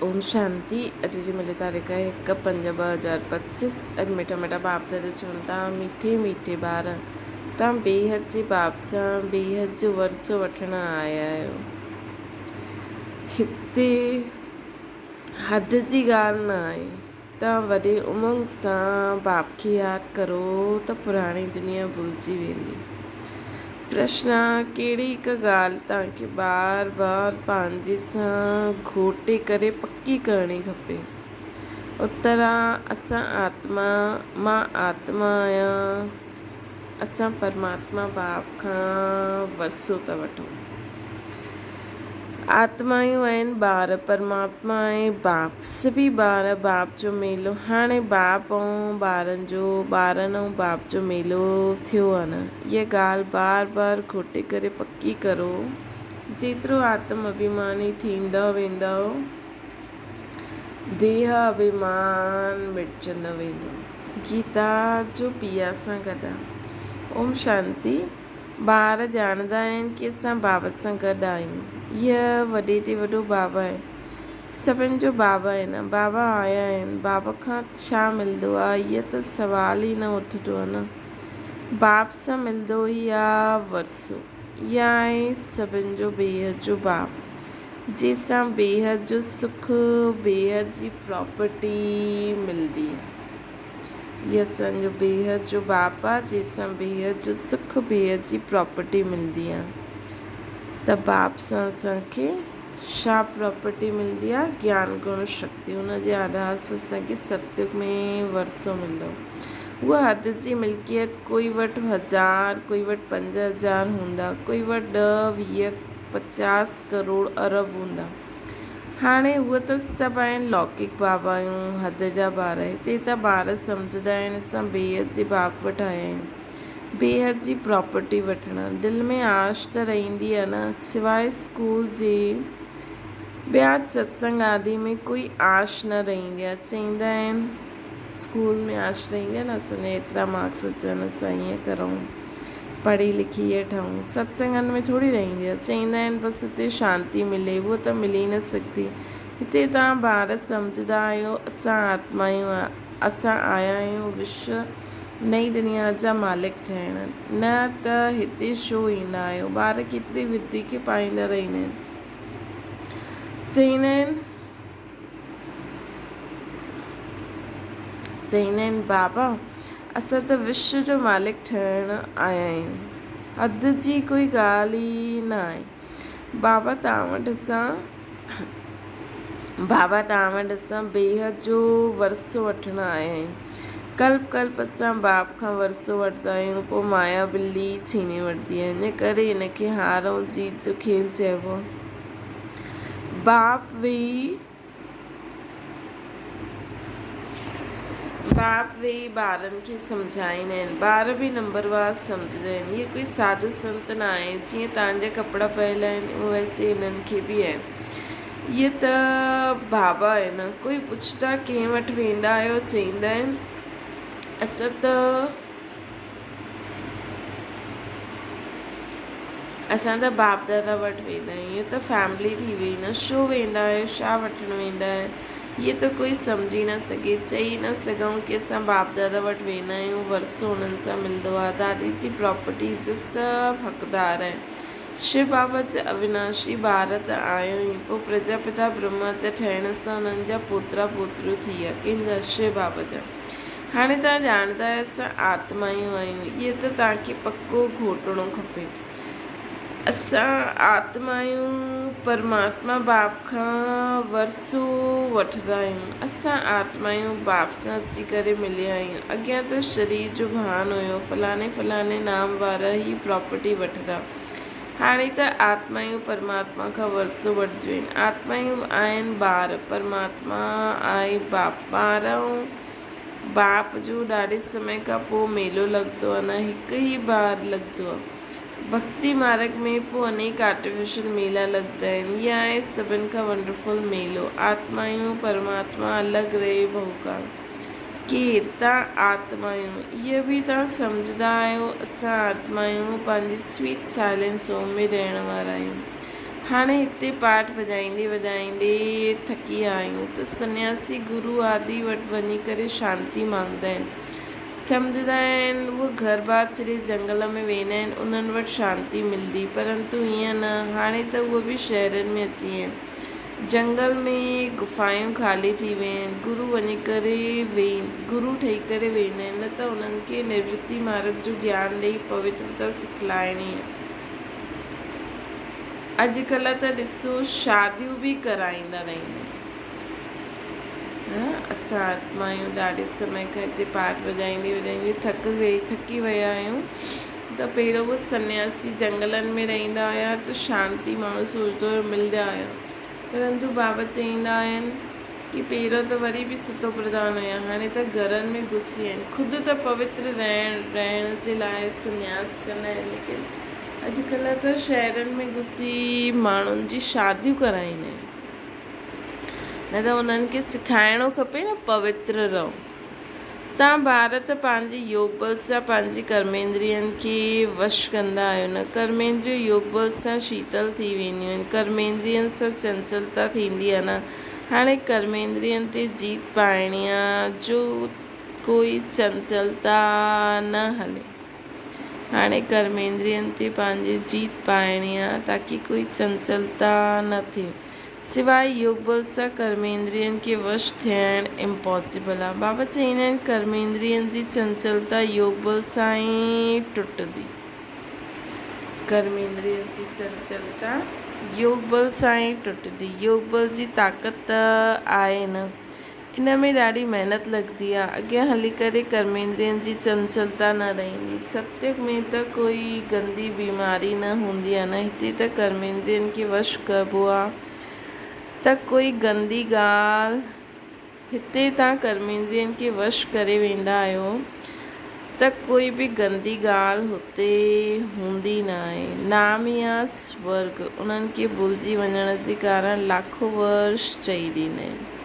ओम शांति। अॼु मिले तारीख़ 1/5/2025। अॼु मिठा मिठा बाप दादा चवनि था, मीठे मीठे ॿार, तव्हां बेहद जे बाप सां बेहद जो वरसो वठण आया आहियो। हिते हद जी ॻाल्हि न आहे। तव्हां वॾे उमंग सां बाप खे यादि करो त पुराणी दुनिया भुलिजी वेंदी। प्रश्न: कहिड़ी हिकु ॻाल्हि तव्हांखे बार बार पंहिंजे सां घोटे करे पकी करणी खपे? उत्तर आहे, असां आत्मा, मां आत्मा आहियां। असां परमात्मा बाप खां वरसो था वठूं। आत्मायूं आहिनि ॿार, परमात्मा आहे बाप, सभी ॿार बाप जो मेलो। हाणे बाप ऐं ॿारनि जो, ॿारनि ऐं बाप जो मेलो थियो आहे न। इहा ॻाल्हि बार बार घोटे करे पकी करो। जेतिरो आत्म अभिमानी थींदा वेंदव, देह अभिमान मिटजंदो वेंदो। गीता जो पिया सां गॾु आहे। ओम शांति। ॿार ॼाणंदा आहिनि कि असां बाबा सां गॾु आहियूं। हीअ वॾे ते वॾो बाबा आहे, सभिनि जो बाबा आहे न। बाबा आया आहिनि, बाबा खां छा मिलंदो आहे, इहो त सुवाल ई न उथंदो आहे न। बाप सां मिलंदो ई आहे वरसो। इहा आहे सभिनि जो बेहद जो बाप, जंहिंसां बेहद जो सुख, बेहद जी प्रॉपर्टी मिलंदी आहे। इहा असांजो बेहद जो बाप आहे, जंहिंसां बेहद जो सुख, बेहद जी प्रॉपर्टी मिलंदी आहे। त बाप सां असांखे छा प्रॉपर्टी मिलंदी आहे? ज्ञान गुण शक्ति। हुनजे आधार सां असांखे सतयुग में वरसो मिलंदो। उहा हद जी मिल्कियत कोई वटि 1000, कोई वटि 5000 हूंदा, कोई वटि 10, 20, 50 करोड़ अरब हूंदा। हाणे उहे त सभु आहिनि लौकिक बाबा आहियूं, हद जा ॿार। हिते त ॿार सम्झंदा आहिनि असां बेहद जे बाप वटि आया आहियूं, बेहद जी प्रॉपर्टी वठणु। दिलि में आश त रहंदी आहे न, सवाइ स्कूल जे ॿिया सत्संग आदि में कोई आश न रहंदी आहे। चवंदा आहिनि स्कूल में आश रहंदी आहे न, असांजा एतिरा मार्क्स अचनि, असां ईअं करूं, पढ़ी लिखी ईअं ठहूं। सत्संगनि में थोरी रहंदी आहे। चवंदा आहिनि बसि हिते शांती मिले, उहो त मिली न सघंदी। हिते तव्हां ॿार सम्झंदा आहियो असां आत्मायूं, असां आया आहियूं विश्व नई दुनिया जा मालिक ठहिण, न त हिते छो ईंदा आहियो। ॿार केतिरी विधी खे पाईंदा रहंदा आहिनि। चवंदा आहिनि बाबा असां त विश्व जो मालिक ठहिण आया आहियूं। हद जी कोई ॻाल्हि ई न आहे। बाबा तव्हां वटि असां बेहद जो वरसो वठण आया आहियूं। कल्प कल्प असां बाप खां वरसो वठंदा आहियूं, पोइ माया बिल्ली छीने वठंदी आहे। इन करे हिनखे हार ऐं जीत जो खेल चइबो आहे। बाप वेही ॿारनि खे सम्झाईंदा आहिनि, ॿार बि नंबरवार सम्झंदा आहिनि। इहे कोई साधु संत न आहे। जीअं तव्हांजा कपिड़ा पयल आहिनि वैसे हिननि खे बि आहिनि। इहे त बाबा आहिनि। कोई पुछंदा कंहिं वटि वेंदा आहियो, चवंदा आहिनि असां त बाप दादा वटि वेंदा आहियूं। इहे त फैमिली थी वई न। छो वेंदा आहियो, छा वठणु वेंदा आहियो, इहे त कोई सम्झी न सघे। चई न सघूं कि असां बाप दादा वटि वेंदा आहियूं, वरसो हुननि सां मिलंदो आहे। दादी जी प्रॉपर्टी जा सभु हक़दार आहिनि। शिव बाबा जा अविनाशी ॿार त आहियूं ई, पोइ प्रजापिता ब्रह्मा जा ठहिण सां हुननि जा पोतरा पोतरियूं थी विया, कंहिंजा? शिव बाबा जा। हाणे तव्हां ॼाणंदा आहियो असां आत्मायूं आहियूं। इहे त तव्हांखे पको घोटणो खपे। असां आत्मायूं परमात्मा बाप खां वरसो वठंदा आहियूं। असां आत्मायूं बाप सां अची करे मिलिया आहियूं। अॻियां त शरीर जो भान हुयो, फलाणे फलाणे नाम वारा ई प्रॉपर्टी वठंदा। हाणे त आत्मायूं परमात्मा खां वरसो वठंदियूं आहिनि। आत्मायूं आहिनि ॿार, परमात्मा आहे बाप। ॿार ऐं बाप जो ॾाढे समय खां पोइ मेलो लॻंदो आहे न, हिकु ई बार लॻंदो आहे। भक्ति मार्ग में पोइ अनेक आर्टिफिशियल मेला लॻंदा आहिनि। इहा आहे सभिनि खां वंडरफुल मेलो। आत्मायूं परमात्मा अलॻि रहे भौकाल। केरु? तव्हां आत्मायूं। इहे बि तव्हां सम्झंदा आहियो असां आत्मायूं पंहिंजी स्वीट साइलेंस होम में रहण वारा आहियूं। हाणे हिते पाठ वॼाईंदे वॼाईंदे थकी विया आहियूं त सन्यासी गुरू आदि वटि वञी करे शांती मांगंदा आहिनि। सम्झंदा आहिनि उहे घर बार छॾे जंगल में वेंदा आहिनि, उन्हनि वटि शांती मिलंदी, परंतु ईअं न। हाणे त उहे बि शहरनि में अची विया आहिनि। जंगल में गुफ़ायूं ख़ाली थी वियूं आहिनि। गुरू वञी करे गुरू ठही करे वेंदा आहिनि, न त उन्हनि खे निवृत्ति मार्ग जो ज्ञान ॾेई पवित्रता सिखलाइणी आहे। अॼुकल्ह त ॾिसो शादियूं बि कराईंदा रहंदा आहिनि। असां आत्मायूं ॾाढे समय खां हिते पाठ वॼाईंदे वॼाईंदे थकी विया आहियूं। त पहिरियों उहे सन्यासी जंगलनि में रहंदा हुया त शांती माण्हू सोचंदो हुयो मिलंदा हुया, परंतु बाबा चवंदा आहिनि कि पहिरियों त वरी बि सतो प्रधान हुया, हाणे त घरनि में घुसी विया आहिनि। ख़ुदि त पवित्र रहण जे लाइ संन्यास कंदा आहिनि, लेकिन अॼुकल्ह त शहरनि में घुसी माण्हुनि जी शादियूं कराईंदा आहिनि। न त उन्हनि खे सेखारिणो खपे न पवित्र रहो। तव्हां भारत पंहिंजे योग बल सां पंहिंजी कर्मेंद्रियनि खे वश कंदा आहियो न। कर्मेंद्रियूं योग बल सां शीतल थी वेंदियूं आहिनि, कर्मेंद्रियनि सां चंचलता थींदी आहे न। हाणे कर्मेंद्रियनि ते जीत पाइणी आहे जो कोई चंचलता न हले। हाणे कर्मेंद्रियनि ते पंहिंजी जीत पाइणी आहे ताकी कोई चंचलता न थिए। सिवाय योग बल सां कर्मेंद्रियनि खे वश थियणु इम्पॉसिबल आहे। बाबा चवंदा आहिनि कर्मेंद्रियनि जी चंचलता योग बल सां ई टुटंदी। कर्मेंद्रियनि जी चंचलता योग बल सां ई टुटंदी। योग बल जी ताक़त त आहे न, इन में ॾाढी महिनत लॻंदी आहे। अॻियां हली करे कर्मेंद्रियनि जी चंचलता न रहंदी। सत्य में त कोई गंदी बीमारी न हूंदी आहे न। हिते त कर्मेंद्रियनि खे वश कबो आहे त कोई गंदी ॻाल्हि, हिते तव्हां कर्मेंद्रियनि खे वश करे वेंदा आहियो त कोई बि गंदी ॻाल्हि हुते हूंदी न आहे। नाम ई आहे स्वर्ग। उन्हनि खे भुलिजी वञण जे कारण लाखों वर्ष चई ॾींदा आहिनि।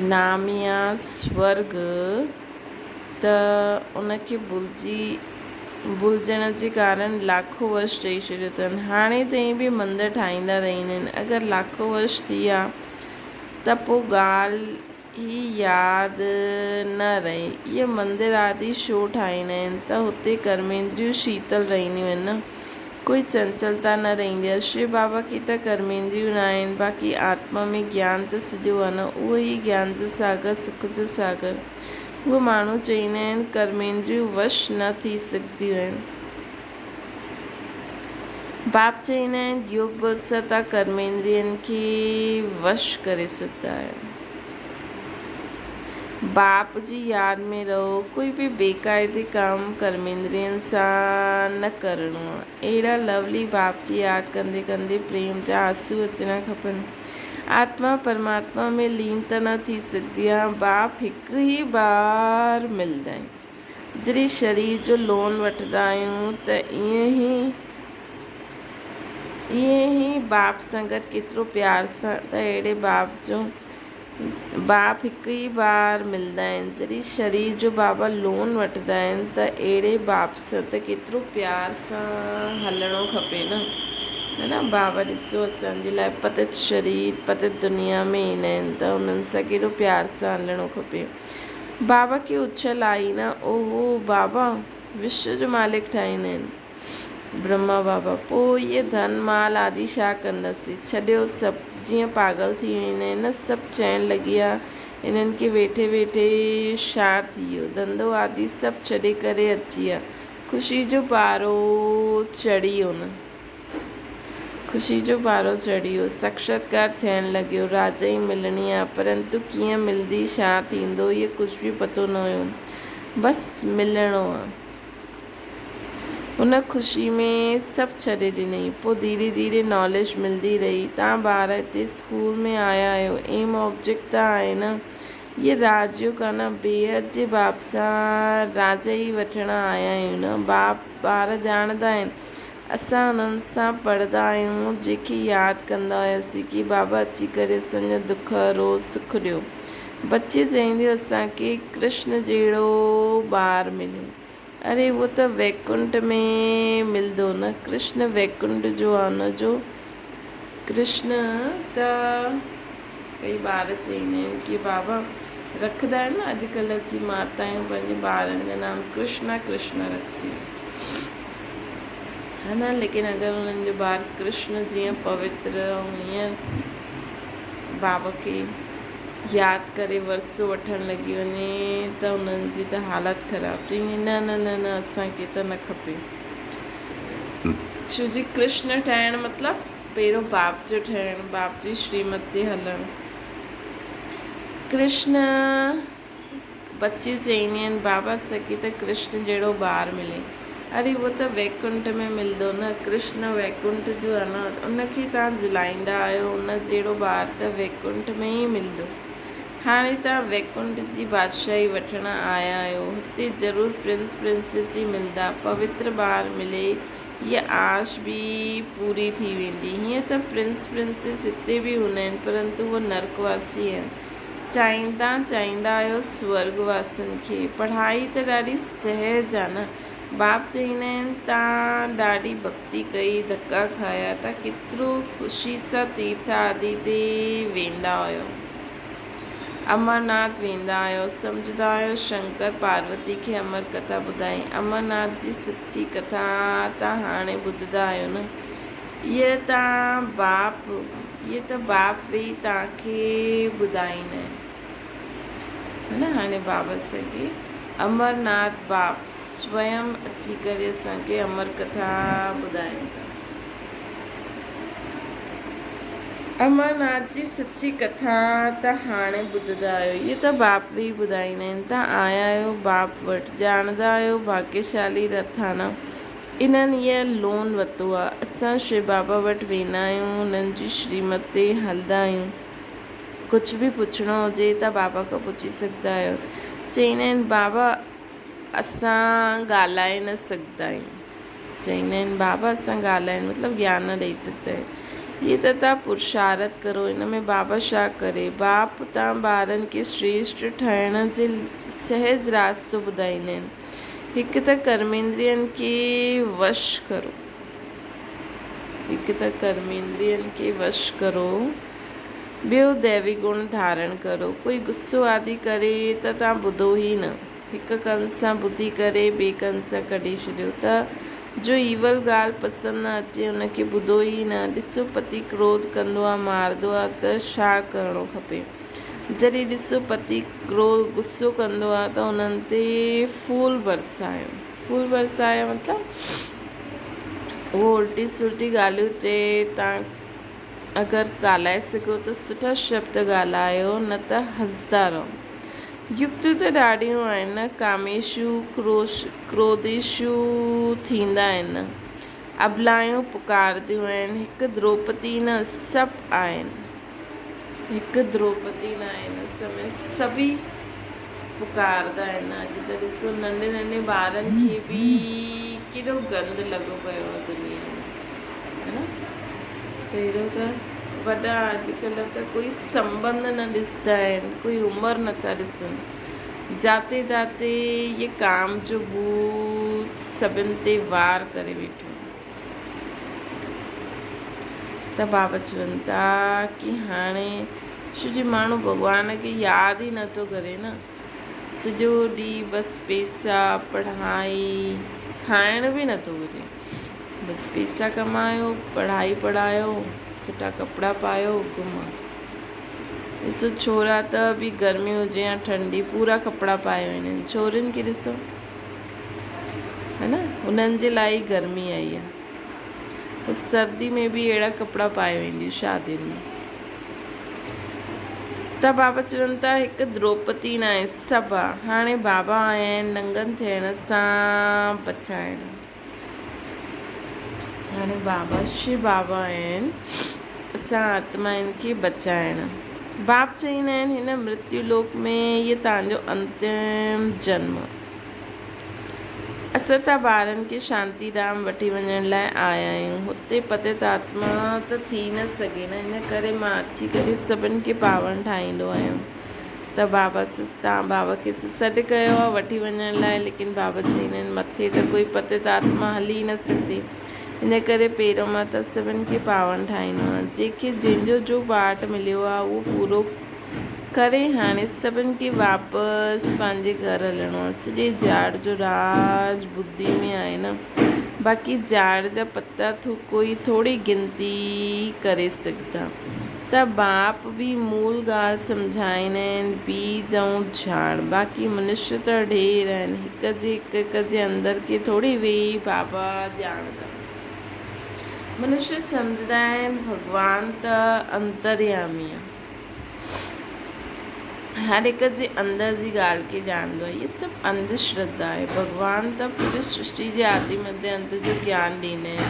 नाम ई आहे स्वर्ग, त उनखे भुलिजण जे कारण लाखों वर्ष चई छॾियो अथनि। हाणे ताईं बि मंदर ठाहींदा रहंदा आहिनि। अगरि लाखों वर्ष थी विया त पोइ ॻाल्हि ई यादि न रहे। इहे मंदर आदि छो ठाहींदा आहिनि त हुते कर्मेंद्रियूं शीतल रहंदियूं आहिनि न, कोई चंचलता न रहंदी आहे। शिव बाबा खे त कर्मेंद्रियूं न आहिनि, बाक़ी आत्मा में ज्ञान त सॼो आहे न। उहो ई ज्ञान जो सागर, सुख जो सागर। उहे माण्हू चवंदा आहिनि कर्मेंद्रियूं वश न थी सघंदियूं आहिनि। बाप चवंदा आहिनि योग बल सां तव्हां कर्मेंद्रियनि खे वश करे सघंदा आहियो। बाप जी यादि में रहो। कोई बि बेक़ाइदे कमु कर्मेंद्रियनि सां न करिणो आहे। अहिड़ा लवली बाप खे यादि कंदे कंदे प्रेम जा आंसू अचणा खपनि। आत्मा परमात्मा में लीन त न थी सघंदी आहे। बाप हिकु ई बार मिलंदा आहिनि। जॾहिं शरीर जो लोन वठंदा आहियूं त ईअं ई बाप सां गॾु केतिरो प्यार सां, त अहिड़े बाप हिकु ई बार मिलंदा आहिनि। जॾहिं शरीर जो बाबा लोन वठंदा आहिनि त अहिड़े बाप सां त केतिरो प्यार सां हलणो खपे न, है न। बाबा ॾिसो असांजे लाइ पतित शरीर, पतित दुनिया में ईंदा आहिनि त उन्हनि सां केॾो प्यार सां हलणो खपे। बाबा खे उछल आई न, ओहो बाबा विश्व जो मालिक ठाहींदा आहिनि ब्रह्मा बाबा। पोइ इहे धन माल आदि छा कंदसि? छॾियो सभु। जीअं पागल थी वेंदा आहिनि न, सभु चइणु लॻी विया इन्हनि खे वेठे वेठे छा थी वियो, धंधो आदि सभु छॾे करे अची विया। ख़ुशी जो पारो चढ़ी वियो न, ख़ुशी जो पारो चढ़ी वियो। साक्षात्कार थियणु लॻियो। राजा ई मिलणी आहे, परंतु कीअं मिलंदी, छा थींदो, इहे कुझु बि पतो न हुयो। बसि मिलणो आहे। उन ख़ुशी में सभु छॾे ॾिनई। पोइ धीरे धीरे नॉलेज मिलंदी रही। तव्हां ॿार हिते स्कूल में आया आहियो, एम ऑब्जेक्ट त आहे न। इहे राजयोग आहे न, बेहद जे बाप सां राजा ई वठण आया आहियूं न। ॿार ॼाणंदा आहिनि। असां उन्हनि सां पढ़ंदा आहियूं जेके यादि कंदा हुआसीं कि बाबा अची करे असांजा दुख हरो, सुख ॾियो। बच्चे चवंदियूं असांखे कृष्ण जहिड़ो ॿारु मिले। अरे वो त वैकुंठ में मिलंदो न, कृष्ण वैकुंठ जो आहे हुनजो कृष्ण। त कई ॿार चईंदा आहिनि की बाबा रखंदा आहिनि न अॼुकल्ह जी माताऊं पंहिंजे ॿारनि जा नाम कृष्णा कृष्णा रखंदी है न। लेकिन अगरि उन्हनि जो ॿार कृष्ण जीअं पवित्र ऐं हीअं बाबा खे यादि करे वरसो वठणु लॻी वञे त उन्हनि जी त हालति ख़राबु थी वञे। न न न न असांखे त न खपे। छो जी कृष्ण ठहिणु मतिलबु पहिरियों बाप जो ठहिणु, बाप जी श्रीमत ते हलणु। कृष्ण बच्चियूं चईंदियूं आहिनि बाबा असांखे त कृष्ण जहिड़ो ॿारु मिले। अरे वो त वैकुंठ में मिलंदो न, कृष्ण वैकुंठ जो आहे न, उनखे तव्हां जिलाईंदा आहियो, उन जहिड़ो ॿारु त वैकुंठ में ई मिलंदो। हाणे तव्हां वैकुंठ जी बादशाही वठणु आया आहियो, हुते ज़रूरु प्रिंस प्रिंसेस ई मिलंदा, पवित्र ॿारु मिले इहा आश बि पूरी थी वेंदी। हीअं त प्रिंस प्रिंसेस हिते बि हूंदा आहिनि परंतु उहे नरकवासी आहिनि। चाहींदा आहियो स्वर्गवासियुनि खे। पढ़ाई त ॾाढी सहज आहे न। बाप चईंदा आहिनि तव्हां ॾाढी भक्ति कई, धका खाया, तव्हां केतिरो ख़ुशी सां तीर्थ आदि ते वेंदा आहियो, अमरनाथ वेंदा आहियो, सम्झंदा आहियो शंकर पार्वती खे अमर कथा ॿुधाई। अमरनाथ जी सची कथा तव्हां हाणे ॿुधंदा आहियो न। इहे त बाप वेई तव्हांखे ॿुधाईंदा आहिनि, है न। हाणे बाबा असांखे अमरनाथ बाप स्वयं अची करे असांखे अमर कथा ॿुधाइनि था। अमरनाथ जी सची कथा त हाणे ॿुधंदा आहियो। इहे त बाप वेई ॿुधाईंदा आहिनि। तव्हां आया आहियो बाप वटि, ॼाणंदा आहियो भाग्यशाली रथ आहे न। इन्हनि इहा लोन वरितो आहे। असां शिव बाबा वटि वेंदा आहियूं, उन्हनि जी श्रीमत ते हलंदा आहियूं। कुझु बि पुछिणो हुजे त बाबा खां पुछी सघंदा आहियो। चईंदा आहिनि बाबा असां ॻाल्हाए न सघंदा आहियूं। चईंदा आहिनि बाबा असां ॻाल्हाए मतिलबु ज्ञान न ॾेई सघंदा आहियूं। इहे त तव्हां पुरुषार्थ करो। हिन में बाबा छा करे? बाप तव्हां ॿारनि खे श्रेष्ठ ठहिण जे सहज रास्तो ॿुधाईंदा आहिनि। हिकु त कर्मेंद्रियनि खे वश करो, ॿियो दैवी गुण धारण करो। कोई गुस्सो आदि करे त तव्हां ॿुधो ई न, हिकु कन सां ॿुधी करे ॿिए कन सां कढी छॾियो। त जो ईवल ॻाल्हि पसंदि न अचे उनखे ॿुधो ई न। ॾिसो पति क्रोध कंदो आहे, मारंदो आहे त छा करिणो खपे? जॾहिं ॾिसो पति गुस्सो कंदो आहे त उन्हनि ते फूल बरसायो मतिलबु उहो उल्टी सुल्टी ॻाल्हियूं चए। तव्हां अगरि ॻाल्हाए सघो त सुठा शब्द ॻाल्हायो, न त हंसदा रहो। युक्तियूं त ॾाढियूं आहिनि न। कामेशु क्रोधेशु थींदा आहिनि, अबलायूं पुकारदियूं आहिनि। हिकु द्रौपदी न सभु आहिनि, हिकु द्रौपदी न आहिनि, समय सभी पुकारदा आहिनि। अॼु त ॾिसो नंढे नंढे ॿारनि खे बि केॾो गंद लॻो पियो आहे दुनिया में, है न। पहिरियों त वॾा, अॼुकल्ह त कोई संबंध न ॾिसंदा आहिनि, कोई उमिरि नथा ॾिसनि। जाते जाते ये काम जो भूत सभिनि ते वार करे वेठो। त बाबा चवनि था की हाणे छो जी माण्हू भॻवान खे यादि ई नथो करे न। सॼो ॾींहुं बसि पैसा, पढ़ाई, खाइण बि नथो घुरे। बसि पैसा कमायो, पढ़ाई पढ़ायो, सुठा कपिड़ा पायो, घुमो। ॾिसो छोरा त बि गर्मी हुजे या ठंडी पूरा कपिड़ा पाए वेंदा आहिनि। छोरियुनि खे ॾिसो, है न, उन्हनि जे लाइ गर्मी आई आहे। पोइ सर्दी में बि अहिड़ा कपिड़ा पाए वेंदियूं शादियुनि में। त बाबा चवनि था हिकु द्रौपदी न आहे, सभु आहे। हाणे बाबा आया आहिनि नंगनि थियण सां बचाइण। हाणे बाबा शिव बाबा आहिनि असां आत्माउनि खे बचाइण। बाप चईंदा आहिनि हिन मृत्यु लोक में इहे तव्हांजो अंतिम जन्म। असां त ॿारनि खे शांतीधाम वठी वञण लाइ आया आहियूं। हुते पतित आत्मा त थी न सघे न, इन करे मां अची करे सभिनि खे पावन ठाहींदो आहियां। त बाबा तव्हां बाबा खे सॾु कयो आहे वठी वञण लाइ, लेकिन बाबा चईंदा आहिनि मथे त कोई पतित आत्मा हली न सघंदी, इन करे पहिरों मां त सभिनि खे पावन ठाहींदो आहे। जंहिंजो जो पाठ मिलियो आहे उहो पूरो करे हाणे सभिनि खे वापसि पंहिंजे घर हलिणो आहे। सॼे झाड़ जो राज बुद्धि में आहे न, बाक़ी झाड़ जा पत्ता कोई थोरी गिनती करे सघंदा। त बाप बि मूल ॻाल्हि सम्झाईंदा आहिनि, बीज ऐं झाड़, बाक़ी मनुष्य त ढेर आहिनि, हिक जे अंदर खे थोरी वेही बाबा ॼाणंदा। मनुष्य सम्झंदा आहिनि भॻवान त अंतर्यामी आहे, हर हिक जे अंदर जी ॻाल्हि खे ॼाणंदो आहे। इहे सभु अंधश्रद्धा आहे। भॻवान त पूरी सृष्टि जे आदि मध्य अंत जो ज्ञान ॾींदा आहिनि,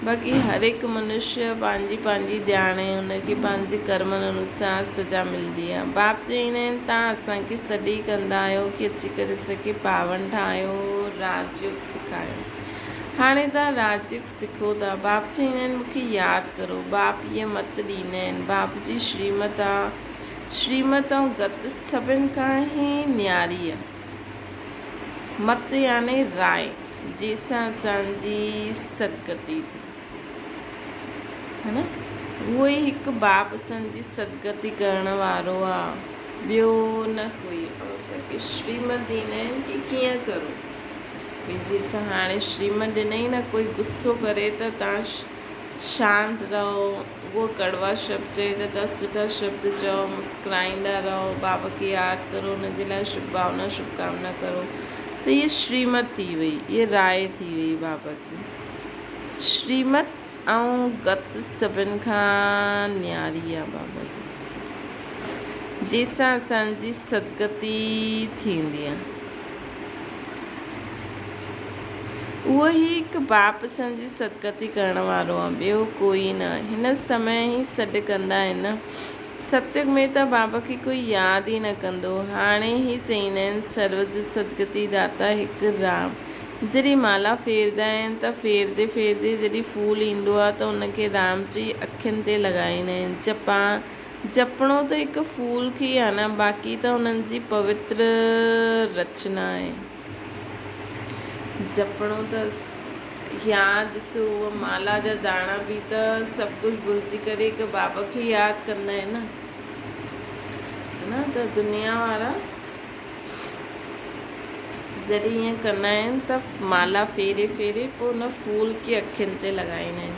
बाक़ी हर हिकु मनुष्य पंहिंजी पंहिंजी ॼाणे, हुनखे पंहिंजे कर्मनि अनुसार सज़ा मिलंदी आहे। बाप चईंदा आहिनि तव्हां असांखे सॾु कंदा आहियो कि अची करे असांखे पावन ठाहियो, राजयोग सिखायो। हाणे तव्हां राजयोग सिखो था, बाप चईंदा आहिनि मूंखे यादि करो। बाप इहा मत ॾींदा आहिनि, बाप जी श्रीमत आहे, श्रीमत ऐं गत सभिनि खां ई न्यारी आहे। मत यानी राय, जंहिंसां असांजी सदगति थी, है न, उहो ई हिकु बाप असांजी सदगति करण वारो आहे, ॿियो न कोई। असांखे श्रीमत ॾींदा आहिनि कि कीअं करो। जंहिंसां हाणे श्रीमत ॾिनई न, कोई गुस्सो करे त तव्हां शांति रहो, उहो कड़वा शब्द चए त तव्हां सुठा शब्द चओ, मुस्कुराईंदा रहो, बाबा खे यादि करो, हुनजे लाइ शुभकामना करो। त इहा श्रीमत थी वई, इहा राय थी वई बाबा जी। श्रीमत ऐं गत सभिनि खां न्यारी आहे बाबा जी, जंहिंसां असांजी सदगति थींदी आहे। उहो ई हिकु बाप असांजी सदगति करण वारो आहे, ॿियो कोई न। हिन समय ई सॾु कंदा आहिनि न, सत्युग में त बाबा खे कोई यादि ई न कंदो। हाणे ई चईंदा आहिनि सर्व जी सदगति दाता हिकु राम। जॾहिं माला फेरंदा आहिनि त फेरदे फेरदे जॾहिं फूल ईंदो आहे त उनखे राम जी अखियुनि ते लॻाईंदा आहिनि। जपणो त हिकु फूल खे आहे न, बाक़ी त उन्हनि जी पवित्र रचना आहे। जपणो त यादि, ॾिसो उहा माला जा दाणा बि त सभु कुझु भुलिजी करे हिकु बाबा खे यादि कंदा आहिनि न, है न। त दुनिया वारा जॾहिं ईअं कंदा आहिनि त माला फेरे फेरे पोइ उन फूल खे अखियुनि ते लॻाईंदा आहिनि।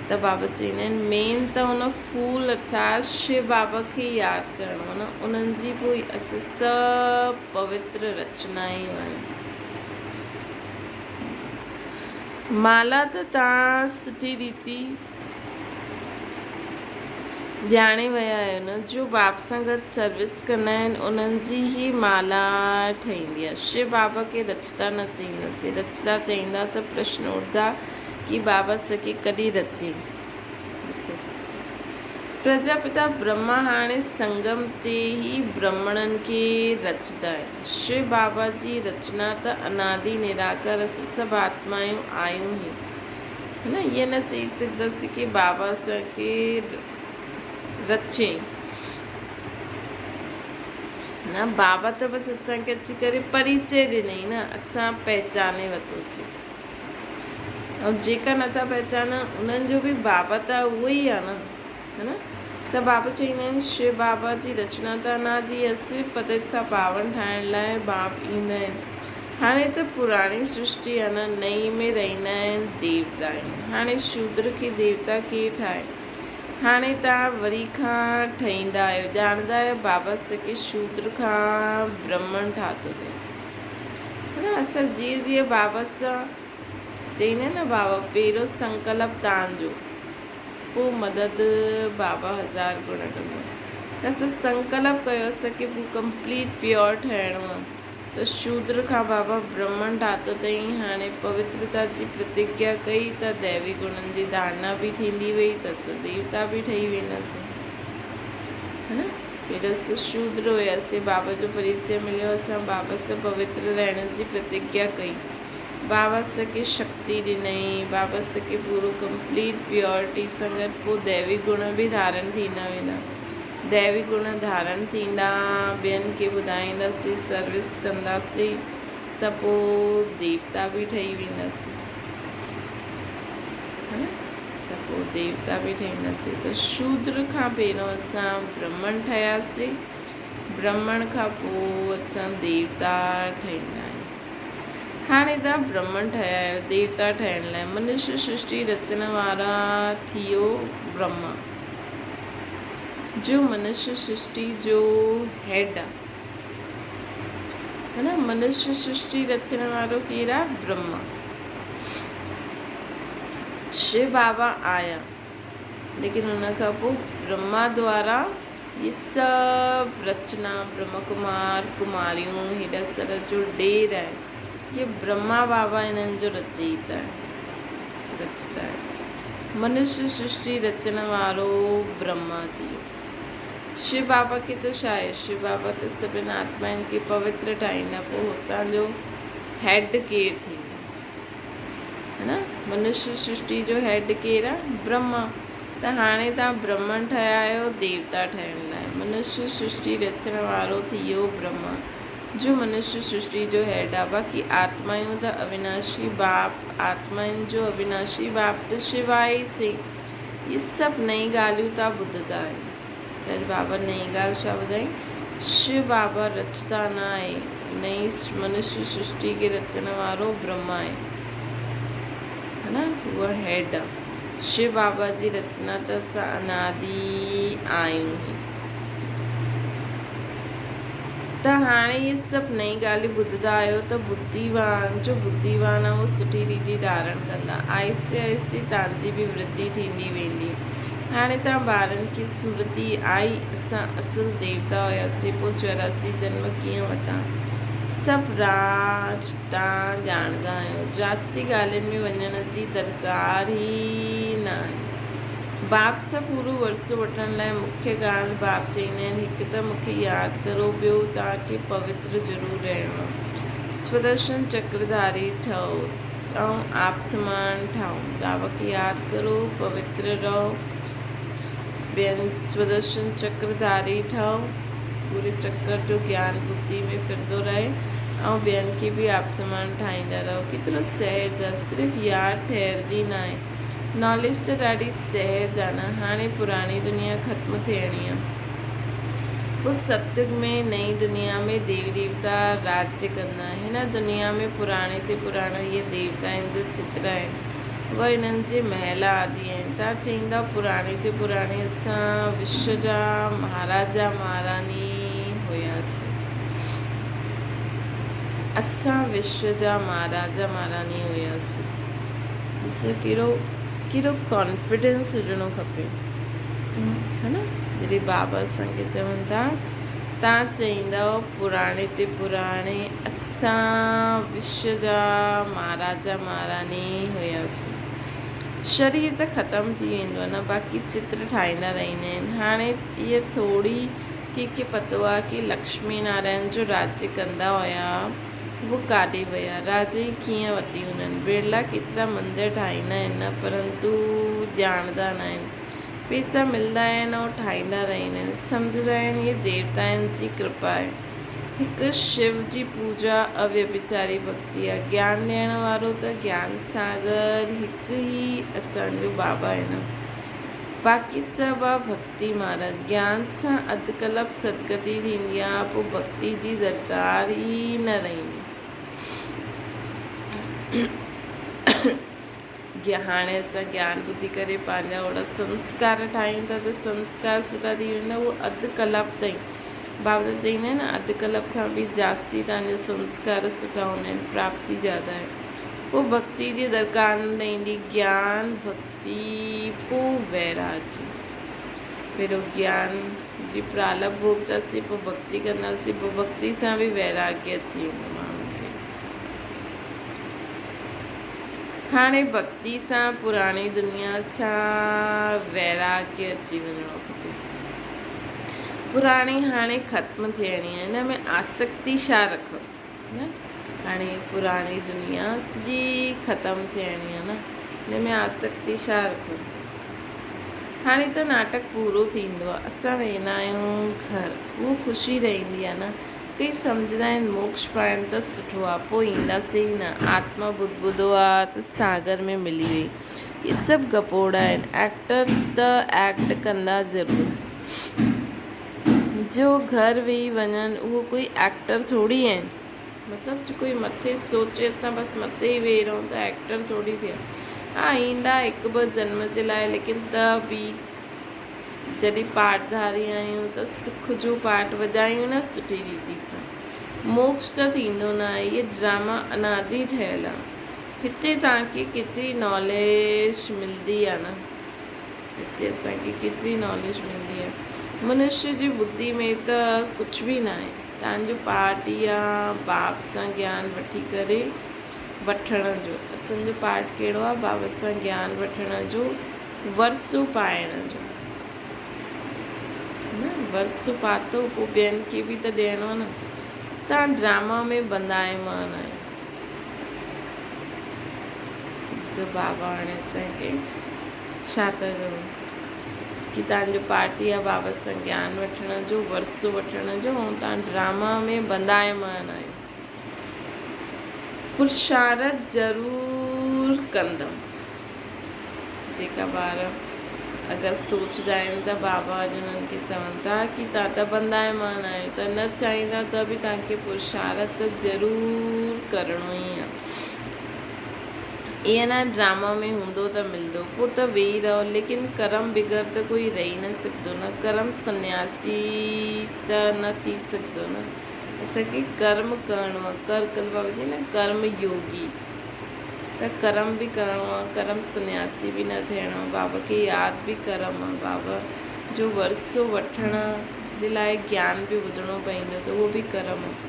त बाबा चईंदा आहिनि मेन त उन फूल अर्थात शिव बाबा खे यादि करिणो, न उन्हनि जी पोइ असां सभु पवित्र रचनायूं आहिनि। माला त तव्हां सुठी रीति ॼाणे विया आहियो न, जो बाप सां गॾु सर्विस कंदा आहिनि उन्हनि जी ई माला ठहींदी आहे। शिव बाबा खे रचता न चईंदासीं, रचता चईंदा त प्रश्न उठंदा कि बाबा सखे कॾहिं रचे। ॾिसो प्रजापिता ब्रह्मा हाणे संगम ते ई ब्राह्मणनि खे रचंदा आहिनि। शिव बाबा जी रचना त अनादि निराकार असां सभु आत्मायूं आयूं ई, है न। ईअं न चई सघंदासीं कि बाबा असांखे रचे न, बाबा त बसि असांखे अची करे परिचय ॾिनई न, असां पहचाने वरितोसीं। ऐं जेका नथा पहचाननि उन्हनि जो बि बाबा त उहो ई आहे न, है न। त बाबा चईंदा आहिनि शिव बाबा जी रचना त अनादि आहे, सिर्फ़ु पतित खां पावन ठाहिण लाइ बाप ईंदा आहिनि। हाणे त पुराणी सृष्टि आहे न, नई में रहंदा आहिनि देवता आहिनि। हाणे शूद्र खे देवता केरु ठाहे? हाणे तव्हां वरी खां ठहींदा आहियो, ॼाणंदा आहियो बाबा सखे शूद्र खां ब्राह्मण ठातो अथई, है न। असां जीअं जीअं बाबा सां चईंदा आहिनि न, बाबा पहिरियों संकल्प तव्हांजो, पोइ मदद बाबा 1000 गुण कंदो। त असां संकल्प कयो असांखे पोइ कंप्लीट प्योर ठहिणो आहे, त शूद्र खां बाबा ब्राह्मण ठातो अथई। हाणे पवित्रता जी प्रतिज्ञा कई त दैवी गुणनि जी धारणा बि थींदी वई, त असां देवता बि ठही वेंदासीं, है न। पहिरियों असां शूद्र हुयासीं, बाबा जो परिचय मिलियो, असां बाबा सां पवित्र रहण जी प्रतिज्ञा कई, बाबा सखे शक्ति ॾिनई, बाबा सखे पूरो कंप्लीट प्योरिटी सां गॾु पोइ दैवी गुण बि धारण थींदा वेंदा। दैवी गुण धारण थींदा, ॿियनि खे ॿुधाईंदासीं, सर्विस कंदासीं त पोइ देवता बि ठही वेंदासीं, है न। त पोइ देवता बि ठहींदासीं। त शूद्र खां पहिरियों असां ब्राह्मण ठहियासीं, ब्राह्मण खां पोइ असां देवता ठहींदा आहियूं। हाणे तव्हां ब्राह्मण ठहिया आहियो, देवता ठहिण लाइ मनुष्य सृष्टि रचण वारा थियो ब्रह्मा, जो मनुष्य सृष्टि जो हेड आहे, है न। मनुष्य सृष्टि रचण वारो केरु आहे? ब्रह्मा। शिव बाबा आया, लेकिन उन खां पोइ ब्रह्मा द्वारा ये सभु रचना, ब्रह्म कुमार कुमारियूं, हेॾा सारा जो ॾेर आहे, ये ब्रह्मा बाबा इन्हनि जो रचयिता आहे, रचता आहे। मनुष्य सृष्टि रचण वारो ब्रह्मा थियो। शिव बाबा खे त छा आहे, शिव बाबा त सभिनि आत्माउनि खे पवित्र ठाहींदा, पोइ हुतां जो हेड केरु थींदो, है न। मनुष्य सृष्टि जो हेड केरु आहे? ब्रह्मा। त हाणे तव्हां ब्राह्मण ठहिया आहियो देवता ठहिण लाइ। मनुष्य सृष्टि रचण वारो थियो ब्रह्मा, जो मनुष्य सृष्टि जो हेड आहे। बाक़ी आत्मायूं त अविनाशी बाप, आत्माउनि जो अविनाशी बाप त शिव आहे ई सही। ये सभु नई ॻाल्हियूं तव्हां ॿुधंदा आहियो। त बाबा नई ॻाल्हि छा ॿुधाई? शिव बाबा रचता न आहे, नई मनुष्य सृष्टि खे रचण वारो ब्रह्मा आहे, है न। उहा हेड आहे। शिव बाबा जी रचना त असां अनादि आहियूं ई। त हाणे इहे सभु नई ॻाल्हियूं ॿुधंदा आहियो त बुद्धिवान जो बुद्धिवान आहे उहो सुठी रीति धारण कंदा, आहिस्ते आहिस्ते तव्हांजी बि वृद्धि थींदी वेंदी। हाणे तव्हां ॿारनि खे स्मृति आई, असां असुल देवता हुयासीं, पोइ 84 जन्म कीअं वरिता, सभु राज तव्हां ॼाणंदा आहियो। जास्ती ॻाल्हियुनि में वञण जी दरकार ई न आहे। बाप सां पूरो वरसो वठण लाइ मुख्य ॻाल्हि बाप चईंदा आहिनि, हिकु त मूंखे यादि करो, ॿियो तव्हांखे पवित्र ज़रूरु रहणो आहे, स्वदर्शन चक्रधारी ठहो ऐं आप समान ठाहो। बाबा खे यादि करो, पवित्र रहो, ॿियनि स्वदर्शन चक्रधारी ठहो, पूरे चक्कर जो ज्ञान बुद्धि में फिरंदो रहे ऐं ॿियनि खे बि आप समान ठाहींदा रहो। केतिरो सहज आहे, सिर्फ़ु यादि ठहिरंदी न आहे। नॉलेज त ॾाढी सहज आहे न। हाणे पुराणी दुनिया ख़त्म थियणी आहे, पोइ सतयुग में नई दुनिया में देवी देवता राज्य कंदा। हिन दुनिया में पुराणे ते पुराणा इहे देवता आहिनि जो चित्र आहिनि, उहे हिननि जे महल आदि आहिनि। तव्हां चईंदा पुराणे ते पुराणे असां विश्व जा महाराजा महारानी हुयासीं, असां विश्व जा महाराजा महारानी हुयासीं। ॾिसो कहिड़ो कॉन्फिडेंस हुजणो खपे, है न। जॾहिं बाबा असांखे चवनि था, तव्हां चईंदव पुराणे ते पुराणे असां विश्व जा महाराजा महारानी हुयासीं। शरीर त ख़तमु थी वेंदो आहे न, बाक़ी चित्र ठाहींदा रहंदा आहिनि। हाणे इहा थोरी कंहिंखे पतो आहे कि लक्ष्मी नारायण जो राज्य कंदा हुया, वो काॾे विया, राजे कीअं वरिती हुननि, बिरला केतिरा मंदर ठाहींदा आहिनि, परंतु ॼाणंदा न आहिनि। पैसा मिलंदा आहिनि ऐं ठाहींदा रहंदा आहिनि, सम्झंदा आहिनि इहे देवताउनि जी कृपा आहे। हिकु शिव जी पूजा अव्यभिचारी भक्ति आहे। ज्ञान ॾियण वारो त ज्ञान सागर हिकु ई असांजो बाबा आहे न, बाक़ी सभु आहे भक्ति मार्ग। ज्ञान सां अधु कल्प सदगति थींदी आहे, पोइ भक्ति जी दरकार ई न रहंदी। हाणे असां ज्ञान ॿुधी करे पंहिंजा ओड़ा संस्कार ठाहियूं था त संस्कार सुठा थी वेंदा, उहो अधु कल्प ताईं। बाबा चईंदा आहिनि अधु कल्प खां बि जास्ती तव्हांजा संस्कार सुठा हूंदा आहिनि, प्राप्ति ज़्यादा आहे। पोइ भक्ति जी दरकार न रहंदी। ज्ञान भक्ति पोइ वैराग्य। पहिरियों ज्ञान जी प्रालब्ध भोगतासीं, पोइ भक्ति कंदासीं, पोइ भक्ति सां बि वैराग्य अची वेंदो माण्हुनि खे। हाणे भक्ति सां पुराणी दुनिया सां वैराग्य अची वञिणो खपे। पुराणी हाणे ख़त्म थियणी आहे, हिन में आसक्ति छा रखो न। हाणे पुराणी दुनिया सॼी ख़त्म थियणी आहे न, हिन में आसक्ति छा रखो। हाणे त नाटक पूरो थींदो आहे, असां वेंदा आहियूं घर, उहो ख़ुशी रहंदी आहे न। कई सम्झंदा आहिनि मोक्ष पाइण त सुठो आहे, पोइ ईंदासीं ई न, आत्मा ॿुधो आहे त सागर में मिली वई। इहे सभु गपोड़ा आहिनि। एक्टर्स त एक्ट कंदा ज़रूरु, जो घर वेही वञनि उहो कोई एक्टर थोरी आहिनि। मतिलबु जो कोई मथे सोचे असां बसि मथे ई वेही रहूं त एक्टर थोरी थिया। हा, ईंदा हिकु ॿ जन्म जे लाइ, लेकिन त बि जॾहिं पाठधारी आहियूं त सुख जो पाठ वॼायूं न सुठी रीति सां। मोक्ष त थींदो न आहे, इहे ड्रामा अनादि ठहियलु आहे। हिते तव्हांखे केतिरी नॉलेज मिलंदी आहे न, हिते असांखे केतिरी नॉलेज मिलंदी आहे। मनुष्य जी बुद्धि में त कुझु बि न आहे। तव्हांजो पाठ ई आहे बाप सां ज्ञान वठी करे वठण जो। असांजो पाठ कहिड़ो आहे? बाप सां ज्ञान वठण जो, वरसो पाइण जो। वरसो पातो पोइ ॿियनि खे बि त ॾियणो आहे न। तव्हां ड्रामा में बंधायमान आहियो। ॾिसो बाबा हाणे असांखे छा था चवनि कि तव्हांजो पाठ ई आहे बाबा सां ज्ञान वठण जो, वरसो वठण जो, ऐं तव्हां ड्रामा में बंधायमान आहियो। पुरुषारथ ज़रूरु कंदमि। जेका ॿार अगरि सोचंदा आहिनि त बाबा अॼु उन्हनि खे चवनि था कि तव्हां त बंधायमान आहियो, त न चाहींदा त बि तव्हांखे पुरुषारथ त ज़रूरु करिणो ई आहे। ईअं न ड्रामा में हूंदो त मिलंदो, पोइ त वेही रहो, लेकिन कर्म बिगर त कोई रही न सघंदो न। कर्म सन्यासी त न थी सघंदो न। असांखे कर्म करिणो आहे। कर कल बाबा जी न कर्म योगी, त कर्म बि करिणो आहे, कर्म सन्यासी बि न थियणो आहे। बाबा खे यादि बि कर्म आहे। बाबा जो वरसो वठण जे लाइ ज्ञान बि ॿुधणो पवंदो, त उहो बि कर्म आहे।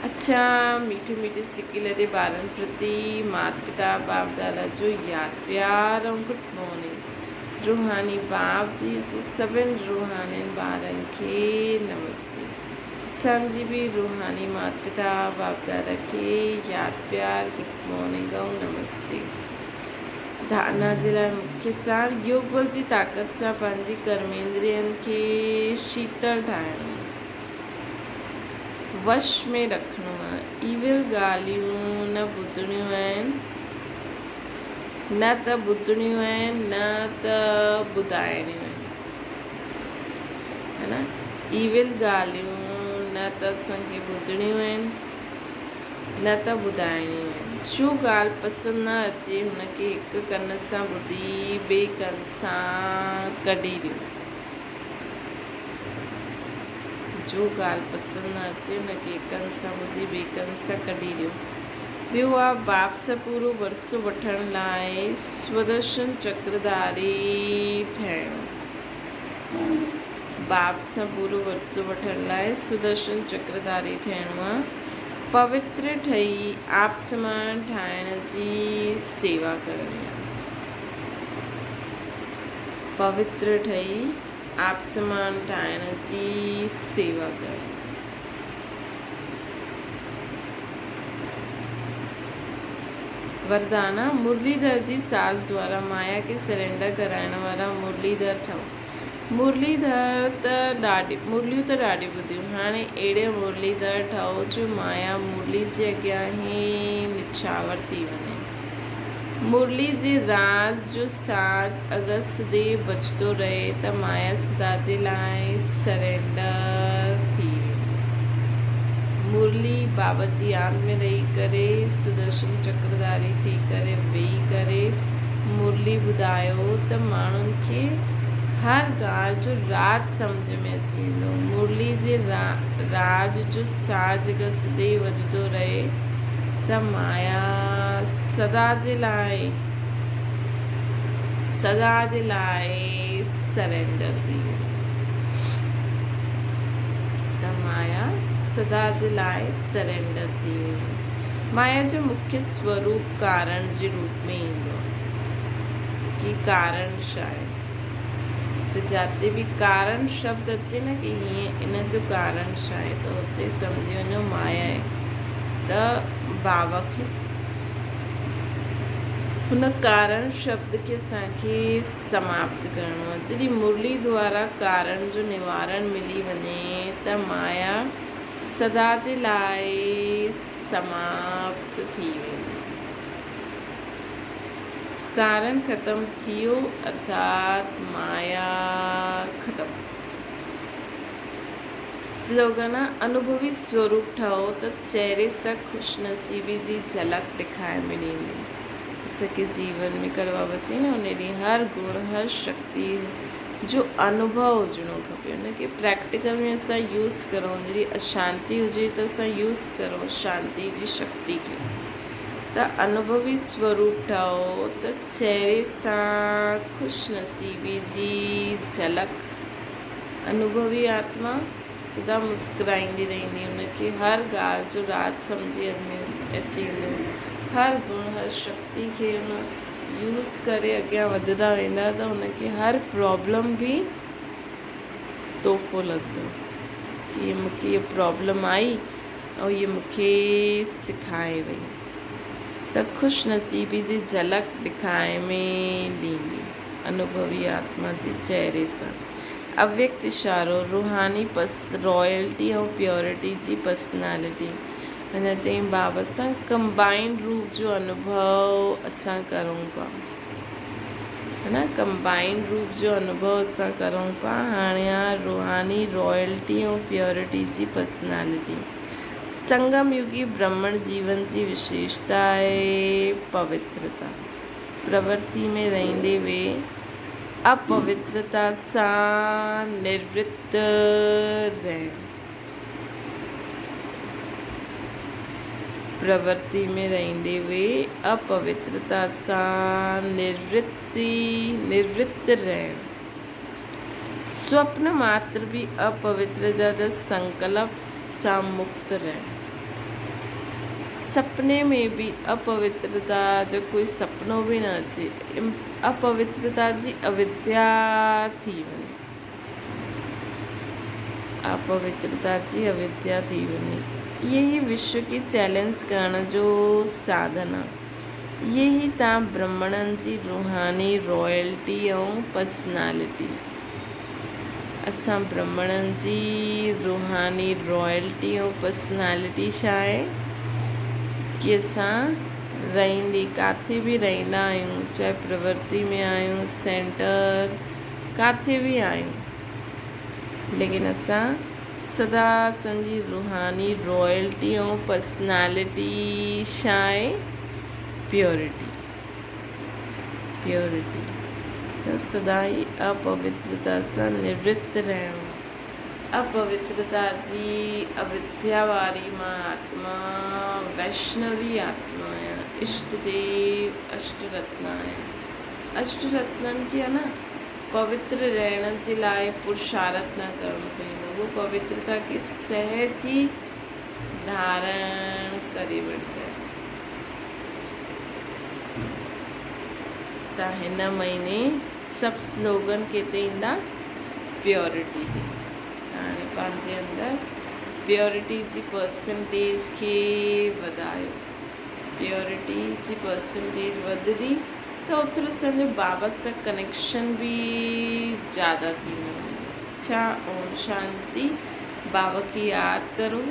अच्छा, मीठे मीठे सिके लॾे ॿारनि प्रति माता पिता बाप दादा जो यादि प्यार ऐं गुड मॉर्निंग। रूहानी बाप जी सभिनि रूहानी ॿारनि खे नमस्ते। असांजी बि रूहानी माता पिता बाप दादा खे यादि प्यार गुड मॉर्निंग ऐं नमस्ते। धारणा जे लाइ मुख्य सार, योग बल जी ताक़त सां पंहिंजी कर्मेंद्रियनि खे शीतल ठाहिणो, वश में रखिणो आहे। ईविल ॻाल्हियूं न ॿुधणियूं आहिनि, न त ॿुधणियूं आहिनि, न त ॿुधाइणियूं आहिनि, है न। ईविल ॻाल्हियूं न त असांखे ॿुधणियूं आहिनि, न त ॿुधाइणियूं आहिनि। जो ॻाल्हि पसंदि न अचे हुनखे हिकु कन सां ॿुधी ॿिए कन सां कढी ॾियो। जो ॻाल्हि पसंदि न अचे हुनखे हिकु कन सां ॿुधी ॿिए कन सां कढी ॾियो। ॿियो आहे बाप सां पूरो वरसो वठण लाइ सुदर्शन चक्रधारी ठहिणो। बाप सां पूरो वरसो वठण लाइ सुदर्शन चक्रधारी ठहिणो आहे। पवित्र ठही आप समान ठाहिण जी सेवा करणी आहे। पवित्र ठही आप समान ठाहिण जी सेवा करणी। वरदाना, मुरलीधर जी सास द्वारा माया खे सरेंडर कराइण वारा मुरलीधर ठहो। मुरलीधर त मुरलियूं त ॾाढी ॿुधियूं, हाणे अहिड़े मुरलीधर ठहो जो माया मुरली जे अॻियां ई निछावर थी वञे। मुरली जे राज जो साज़ अगरि सदैव बजतो रहे त माया सदा जे लाइ सरेंडर थी वेंदी। मुरली बाबा जी यादि में रही करे सुदर्शन चक्रधारी थी करे वेही करे मुरली ॿुधायो त माण्हुनि खे हर ॻाल्हि जो राज सम्झ में अची वेंदो। मुरली जे राज जो साज़ अगरि सदैव वॼंदो रहे त माया सदा जे लाइ सरेंडर थी वेंदी। त माया सदा जे लाइ सरेंडर थी वेंदी। माया जो मुख्य स्वरूप कारण जे रूप में ईंदो कि कारण छा आहे। त जिते बि कारण शब्द अचे न कि हीअं इन जो कारण छा आहे, त हुते सम्झी वञो माया आहे। त बाबा खे हुन कारण शब्द खे असांखे समाप्त करिणो आहे। जॾहिं मुरली द्वारा कारण जो निवारण मिली वञे त माया सदा जे लाइ समाप्त थी वेंदी। कारण ख़त्म थियो अर्थात माया ख़त्म। स्लोगन आहे अनुभवी स्वरूप ठहो त चेहरे सां ख़ुशनसीबी जी झलक ॾेखारे मिलंदी। असांखे जीवन में कलवा बचे न उन ॾींहुं हर गुण हर शक्ति जो अनुभव हुजणो खपे। उनखे प्रैक्टिकल में असां यूज़ करूं। जॾहिं अशांति हुजे त असां यूज़ करूं शांति जी शक्ति खे। त अनुभवी स्वरूप ठहो त चेहरे सां ख़ुशनसीबी जी झलक। अनुभवी आत्मा सदा मुस्कुराईंदी रहंदी। उनखे हर ॻाल्हि जो राज सम्झी अची वेंदो। हर गुण हर शक्ति खे उन यूज़ करे अॻियां वधंदा वेंदा त उनखे हर प्रॉब्लम बि तोहफ़ो लॻंदो। हीअ मूंखे इहा प्रॉब्लम आई ऐं हीअ मूंखे सिखाए वई। त ख़ुशनसीबी जी झलक ॾेखारे में ॾींदी अनुभवी आत्मा जे चेहरे सां। अव्यक्त इशारो रूहानी रॉयल्टी ऐं प्योरिटी जी पर्सनैलिटी। हिन ताईं बाबा सां कंबाइंड रूप जो अनुभव असां करूं पिया, है न। कंबाइंड रूप जो अनुभव असां करूं पिया। हाणे आहे रूहानी रॉयल्टी ऐं प्योरिटी जी पर्सनैलिटी। संगम युगी ब्राह्मण जीवन जी विशेषता आहे पवित्रता। प्रवृत्ति में रहंदे वे अपवित्रता सां निवृत्त रहण। प्रवृत्ति में रहंदे वे अपवित्रता सां निवृत्त रहण। स्वप्न मात्र भी अपवित्रता जा संकल्प सां मुक्त रहण। सपने में भी अपवित्रता जो कोई सपनो भी न अचे। अपवित्रता जी अविद्या थी वञे। अपवित्रता जी अविद्या थी वञे। यही विश्व के चैलेंज करण जो साधन आहे। यही तव्हां ब्राह्मणनि जी रूहानी रॉयल्टी ऐं पर्सनैलिटी। असां ब्राह्मणनि जी रूहानी रॉयल्टी ऐं पर्सनैलिटी छा आहे कि असां रहंदी किथे बि रहंदा आहियूं, चाहे प्रवृत्ति में आहियूं सेंटर किथे बि आहियूं, लेकिन असां सदा असांजी रूहानी रॉयल्टी ऐं पर्सनैलिटी छा आहे प्योरिटी। त सदा ई अपवित्रता सां निवृत्त रहणो। अपवित्रता जी अविद्या वारी मां आत्मा वैष्णवी आत्मा आहियां। इष्ट देव अष्टरत्न आहियां। अष्टरत्ननि खे आहे न पवित्र रहण जे लाइ पुरुषार्थ न करणो पवंदो। उहो पवित्रता खे सहज ई धारण करे वठंदा आहिनि। त हिन महीने सभु स्लोगन केते ईंदा प्योरिटी ते। हाणे पंहिंजे अंदरि प्योरिटी जी परसेंटेज खे वधायो। प्योरिटी जी परसेंटेज वधंदी त ओतिरो असांजो बाबा सां कनेक्शन बि ज़्यादा थींदो। अच्छा ओम शांति। बाबा खे यादि करो।